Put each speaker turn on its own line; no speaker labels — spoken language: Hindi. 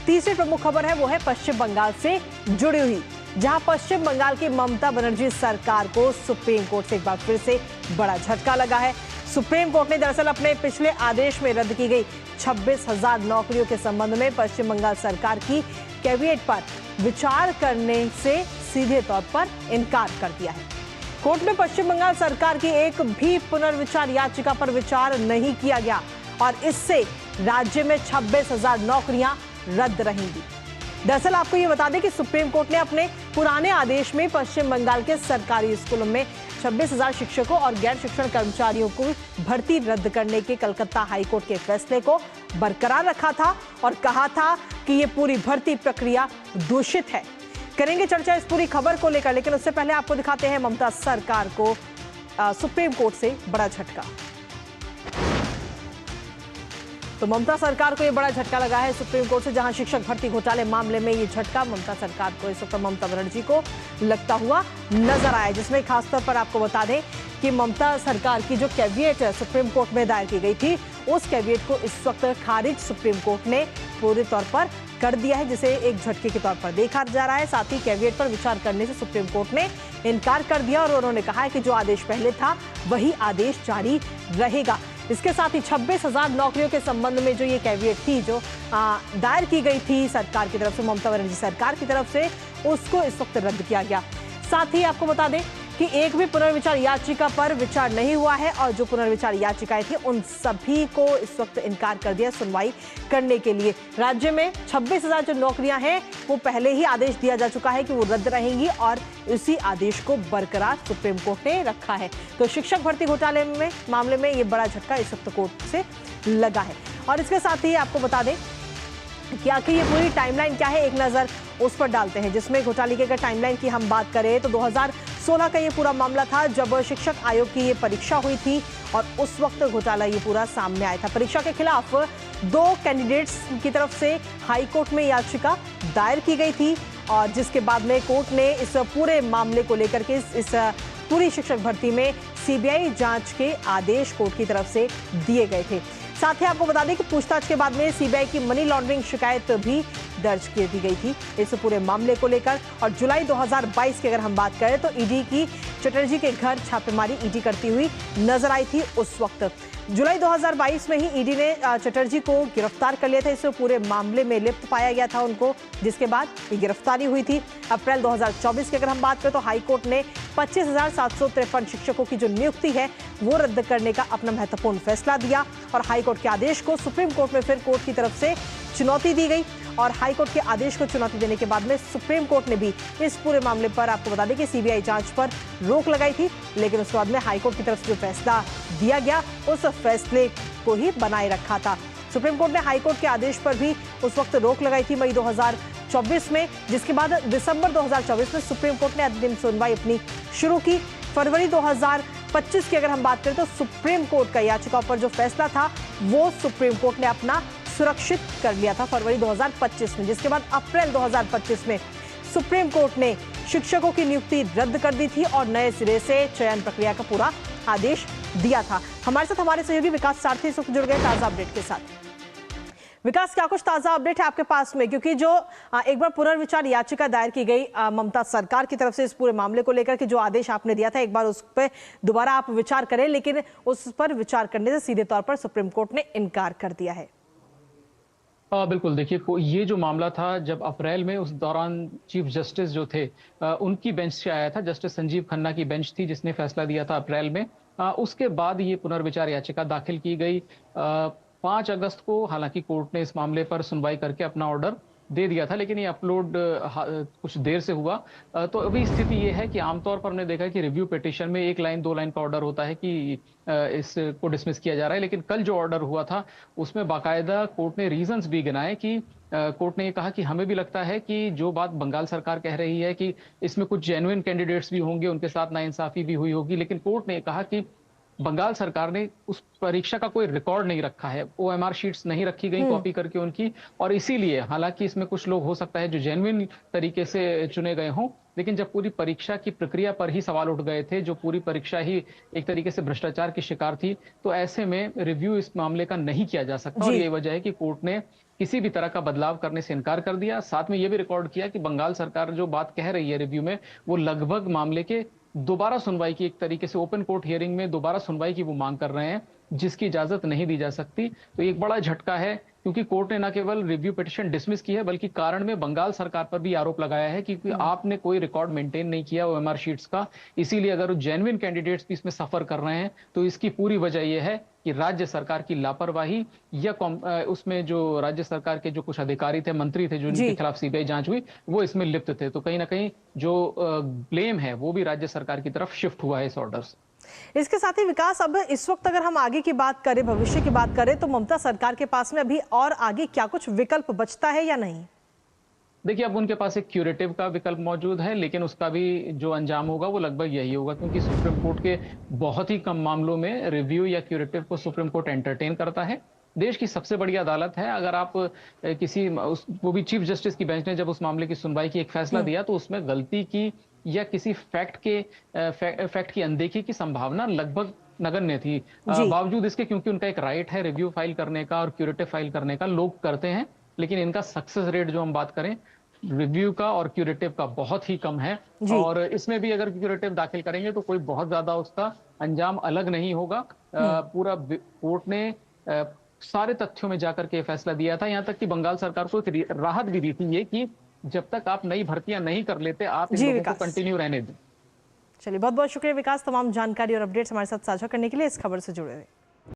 तीसरी प्रमुख खबर है वो है पश्चिम बंगाल से जुड़ी हुई, जहां पश्चिम बंगाल की ममता बनर्जी सरकार को सुप्रीम कोर्ट से एक बार फिर से बड़ा झटका लगा है। सुप्रीम कोर्ट ने दरअसल अपने पिछले आदेश में रद्द की गई 26,000 नौकरियों के संबंध में पश्चिम बंगाल सरकार की कैबिनेट पर विचार करने से सीधे तौर पर इनकार कर दिया है। कोर्ट में पश्चिम बंगाल सरकार की एक भी पुनर्विचार याचिका पर विचार नहीं किया गया और इससे राज्य में 26,000 नौकरियां रद्द रहेंगी। दरअसल आपको ये बता दें कि सुप्रीम कोर्ट ने अपने पुराने आदेश में पश्चिम बंगाल के सरकारी स्कूलों में 26,000 शिक्षकों और गैर शिक्षण कर्मचारियों को भर्ती रद्द करने के कलकत्ता हाईकोर्ट के फैसले को बरकरार रखा था और कहा था कि ये पूरी भर्ती प्रक्रिया दूषित है। करेंगे चर्चा इस पूरी खबर को लेकर, लेकिन उससे पहले आपको दिखाते हैं ममता सरकार को सुप्रीम कोर्ट से बड़ा झटका। तो ममता सरकार को ये बड़ा झटका लगा है सुप्रीम कोर्ट से, जहां शिक्षक भर्ती घोटाले मामले में ये झटका ममता सरकार को, इस वक्त ममता बनर्जी को लगता हुआ नजर आया, जिसमें खासतौर पर आपको बता दें कि ममता सरकार की जो कैविएट सुप्रीम कोर्ट में दायर की गई थी, उस कैविएट को इस वक्त खारिज सुप्रीम कोर्ट ने पूरे तौर पर कर दिया है, जिसे एक झटके के तौर पर देखा जा रहा है। साथ ही कैविएट पर विचार करने से सुप्रीम कोर्ट ने इनकार कर दिया और उन्होंने कहा है कि जो आदेश पहले था वही आदेश जारी रहेगा। इसके साथ ही 26,000 नौकरियों के संबंध में जो ये कैविएट थी, जो दायर की गई थी सरकार की तरफ से, ममता बनर्जी सरकार की तरफ से, उसको इस वक्त रद्द किया गया। साथ ही आपको बता दें कि एक भी पुनर्विचार याचिका पर विचार नहीं हुआ है और जो पुनर्विचार याचिकाएं थी उन सभी को इस वक्त इनकार कर दिया सुनवाई करने के लिए। राज्य में 26,000 जो नौकरियां हैं वो पहले ही आदेश दिया जा चुका है कि वो रद्द रहेंगी और इसी आदेश को बरकरार सुप्रीम कोर्ट ने रखा है। तो शिक्षक भर्ती घोटाले में मामले में ये बड़ा झटका इस वक्त कोर्ट से लगा है। और इसके साथ ही आपको बता दें कि आखिर ये पूरी टाइमलाइन क्या है, एक नजर उस पर डालते हैं, जिसमें घोटाले की अगर टाइमलाइन की हम बात करें तो 2016 का ये पूरा मामला था, जब शिक्षक आयोग की ये परीक्षा हुई थी और उस वक्त घोटाला ये पूरा सामने आया था। परीक्षा के खिलाफ 2 कैंडिडेट्स की तरफ से हाईकोर्ट में याचिका दायर की गई थी और जिसके बाद में कोर्ट ने इस पूरे मामले को लेकर के इस पूरी शिक्षक भर्ती में सीबीआई जांच के आदेश कोर्ट की तरफ से दिए गए थे। साथ ही आपको बता दें कि पूछताछ के बाद में सीबीआई की मनी लॉन्ड्रिंग शिकायत भी दर्ज की दी गई थी इस पूरे मामले को लेकर। और जुलाई 2022 की अगर हम बात करें तो ईडी की चटर्जी के घर छापेमारी ईडी करती हुई नजर आई थी। उस वक्त जुलाई 2022 में ही ईडी ने चटर्जी को गिरफ्तार कर लिया था, इस पूरे मामले में लिप्त पाया गया था उनको, जिसके बाद ये गिरफ्तारी हुई थी। अप्रैल 2024 की अगर हम बात करें तो हाईकोर्ट ने 25,753 शिक्षकों की जो नियुक्ति है वो रद्द करने का अपना महत्वपूर्ण फैसला दिया और हाईकोर्ट के आदेश को सुप्रीम कोर्ट में फिर कोर्ट की तरफ से चुनौती दी गई और हाईकोर्ट के आदेश को चुनौती देने के बाद में सुप्रीम कोर्ट ने भी इस पूरे मामले पर आपको बता दें कि सीबीआई जांच पर रोक लगाई थी, लेकिन उसके बाद में हाईकोर्ट की तरफ से जो फैसला दिया गया उस फैसले को ही बनाए रखा था। सुप्रीम कोर्ट ने हाईकोर्ट के आदेश पर भी उस वक्त रोक लगाई थी मई 2024 में, जिसके बाद दिसंबर 2024 में सुप्रीम कोर्ट ने अंतिम सुनवाई अपनी शुरू की। फरवरी 2025 की अगर हम बात करें तो सुप्रीम कोर्ट का याचिका पर जो फैसला था वो सुप्रीम कोर्ट ने अपना सुरक्षित कर लिया था फरवरी 2025 में, जिसके बाद अप्रैल 2025 में सुप्रीम कोर्ट ने शिक्षकों की नियुक्ति रद्द कर दी थी और नए सिरे से चयन प्रक्रिया का पूरा आदेश दिया था। हमारे साथ हमारे सहयोगी विकास सारथी इस वक्त जुड़ गए ताजा अपडेट के साथ। विकास, क्या कुछ ताजा अपडेट है आपके पास में, क्योंकि जो एक बार पुनर्विचार याचिका दायर की गई ममता सरकार की तरफ से इस पूरे मामले को लेकर के जो आदेश आपने दिया था, एक बार उस पर दोबारा आप विचार करें, लेकिन उस पर विचार करने से सीधे तौर पर सुप्रीम कोर्ट ने इनकार कर दिया है।
बिल्कुल, देखिए ये जो मामला था, जब अप्रैल में उस दौरान चीफ जस्टिस जो थे उनकी बेंच से आया था, जस्टिस संजीव खन्ना की बेंच थी जिसने फैसला दिया था अप्रैल में। उसके बाद ये पुनर्विचार याचिका दाखिल की गई 5 अगस्त को। हालांकि कोर्ट ने इस मामले पर सुनवाई करके अपना ऑर्डर दे दिया था, लेकिन ये अपलोड कुछ देर से हुआ। तो अभी स्थिति ये है कि आमतौर पर हमने देखा कि रिव्यू पिटीशन में 1 लाइन 2 लाइन का ऑर्डर होता है कि इसको डिसमिस किया जा रहा है, लेकिन कल जो ऑर्डर हुआ था उसमें बाकायदा कोर्ट ने रीजंस भी गिनाए कि कोर्ट ने ये कहा कि हमें भी लगता है कि जो बात बंगाल सरकार कह रही है कि इसमें कुछ जेन्युइन कैंडिडेट्स भी होंगे, उनके साथ नाइंसाफी भी हुई होगी, लेकिन कोर्ट ने कहा कि बंगाल सरकार ने उस परीक्षा का कोई रिकॉर्ड नहीं रखा है, ओएमआर शीट्स नहीं रखी गई कॉपी करके उनकी, और इसीलिए हालांकि इसमें कुछ लोग हो सकता है जो जेन्युइन तरीके से चुने गए हों, लेकिन जब पूरी परीक्षा की प्रक्रिया पर ही सवाल उठ गए थे, जो पूरी परीक्षा ही एक तरीके से भ्रष्टाचार की शिकार थी, तो ऐसे में रिव्यू इस मामले का नहीं किया जा सकता। और ये वजह है कि कोर्ट ने किसी भी तरह का बदलाव करने से इनकार कर दिया। साथ में यह भी रिकॉर्ड किया कि बंगाल सरकार जो बात कह रही है रिव्यू में, वो लगभग मामले के दोबारा सुनवाई की, एक तरीके से ओपन कोर्ट हियरिंग में दोबारा सुनवाई की वो मांग कर रहे हैं, जिसकी इजाजत नहीं दी जा सकती। तो एक बड़ा झटका है, क्योंकि कोर्ट ने न केवल रिव्यू पिटीशन डिसमिस की है, बल्कि कारण में बंगाल सरकार पर भी आरोप लगाया है कि आपने कोई रिकॉर्ड मेंटेन नहीं किया ओएमआर शीट्स का, इसीलिए अगर जेन्युइन कैंडिडेट्स भी इसमें सफर कर रहे हैं तो इसकी पूरी वजह यह है कि राज्य सरकार की लापरवाही या उसमें जो राज्य सरकार के जो कुछ अधिकारी थे, मंत्री थे, जो जिनके खिलाफ सीबीआई जांच हुई, वो इसमें लिप्त थे। तो कहीं ना कहीं जो ब्लेम है वो भी राज्य सरकार की तरफ शिफ्ट हुआ है इस ऑर्डर से।
इसके साथ ही विकास, अब इस वक्त अगर हम आगे की बात करें, भविष्य की बात करें, तो ममता सरकार के पास में अभी और आगे क्या कुछ विकल्प बचता है या नहीं?
देखिए, अब उनके पास एक क्यूरेटिव का विकल्प मौजूद है, लेकिन उसका भी जो अंजाम होगा वो लगभग यही होगा, क्योंकि सुप्रीम कोर्ट के बहुत ही कम मामलों में रिव्यू या क्यूरेटिव को सुप्रीम कोर्ट एंटरटेन करता है। देश की सबसे बड़ी अदालत है। अगर आप वो भी चीफ जस्टिस की बेंच ने जब उस मामले की सुनवाई की एक फैसला दिया, तो उसमें गलती की या किसी फैक्ट की अनदेखी की संभावना लगभग नगण्य थी। बावजूद इसके, क्योंकि उनका एक राइट है रिव्यू फाइल करने का और क्यूरेटिव फाइल करने का, लोग करते हैं, लेकिन इनका सक्सेस रेट जो हम बात करें रिव्यू का और क्यूरेटिव का बहुत ही कम है। और इसमें भी अगर क्यूरेटिव दाखिल करेंगे तो कोई बहुत ज्यादा उसका अंजाम अलग नहीं होगा। पूरा कोर्ट ने सारे तथ्यों में जाकर के फैसला दिया था, यहां तक कि बंगाल सरकार को एक राहत भी दी थी ये कि जब तक आप नई भर्तियां नहीं कर लेते, आप इन लोगों को कंटिन्यू रहने दें।
चलिए, बहुत बहुत शुक्रिया विकास, तमाम जानकारी और अपडेट्स हमारे साथ साझा करने के लिए, इस खबर से जुड़े हुए।